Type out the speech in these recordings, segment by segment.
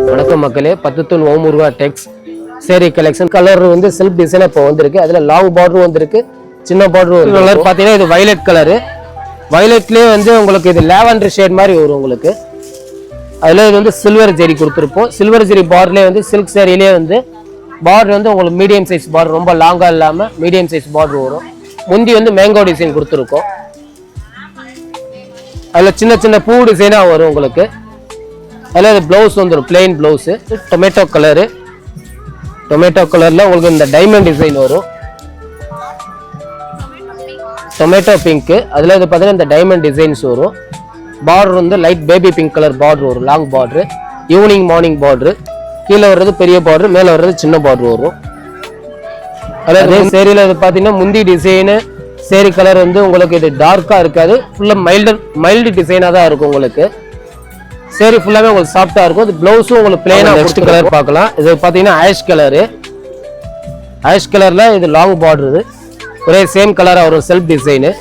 வணக்கம் மக்களே, 10 தூண் ஓமுருவா டெக்ஸ் சேரி கலெக்ஷன். கலர் வந்து செல்ஃப் டிசைன் இப்போ வந்திருக்கு. அதுல லாங் பார்டர் வந்திருக்கு, சின்ன பார்டர். கலர் பாத்தீங்கன்னா இது வயலட் கலரு. வயலட்லயே வந்து உங்களுக்கு இது லாவெண்டர் ஷேட் மாதிரி வரும் உங்களுக்கு. அதுல இது வந்து சில்வர் ஜெரி கொடுத்துருப்போம். சில்வர் ஜெரி பார்டர்லேயே வந்து சில்க் சேரிலேயே வந்து பார்டர் வந்து உங்களுக்கு மீடியம் சைஸ் பார்டர், ரொம்ப லாங்கா இல்லாம மீடியம் சைஸ் பார்டர் வரும். முந்தி வந்து மேங்கோ டிசைன் கொடுத்துருக்கோம். அதுல சின்ன சின்ன பூ டிசைனா வரும் உங்களுக்கு. அதுல இது பிளவுஸ் வந்துடும், plain blouse. Tomato colour, tomato கலர்ல உங்களுக்கு இந்த டைமண்ட் டிசைன் வரும். டொமேட்டோ பிங்க், அதுல இது பார்த்தீங்கன்னா இந்த டைமண்ட் டிசைன்ஸ் வரும். பார்டர் வந்து light baby pink colour border வரும், long border. Evening morning border. கீழே வர்றது பெரிய பார்டர், மேலே வர்றது சின்ன பார்டர் வரும். அதாவது சேரியில் இது பார்த்தீங்கன்னா முந்தி டிசைனு சேரி கலர் வந்து உங்களுக்கு இது டார்க்காக இருக்காது, ஃபுல்லாக மைல்டு டிசைனாக தான் இருக்கும் உங்களுக்கு. சேரி ஃபுல்லாகவே உங்களுக்கு சாஃப்டாக இருக்கும். இது ப்ளவுஸும் உங்களுக்கு பிளெயினாக நெக்ஸ்ட் கலர் பார்க்கலாம். இது பார்த்தீங்கன்னா ஆஷ் கலரு. ஆஷ் கலரில் இது லாங் பார்டர், இது ஒரே சேம் கலராக வரும், செல்ஃப் டிசைனு.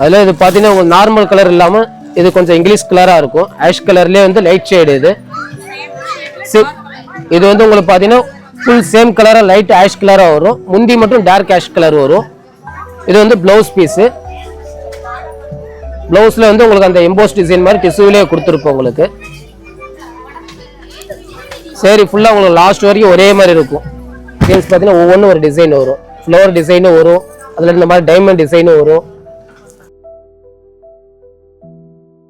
அதில் இது பார்த்தீங்கன்னா உங்களுக்கு நார்மல் கலர் இல்லாமல் இது கொஞ்சம் இங்கிலீஷ் கலராக இருக்கும். ஆஷ் கலர்லேயே வந்து லைட் ஷேடு. இது வந்து உங்களுக்கு பார்த்தீங்கன்னா ஃபுல் சேம் கலராக லைட் ஆஷ் கலராக வரும். முந்தி மட்டும் டார்க் ஆஷ் கலர் வரும். இது வந்து ப்ளவுஸ் பீஸு. ப்ளவுஸில் வந்து உங்களுக்கு அந்த எம்போஸ் டிசைன் மாதிரி டிஷ்யூலேயே கொடுத்துருப்போம் உங்களுக்கு. சரி ஃபுல்லாக உங்களுக்கு லாஸ்ட் வரைக்கும் ஒரே மாதிரி இருக்கும். டிசைன்ஸ் பார்த்தீங்கன்னா ஒவ்வொன்றும் ஒரு டிசைன் வரும். ஃப்ளவர் டிசைனும் வரும், அதில் இந்த மாதிரி டைமண்ட் டிசைனும் வரும்.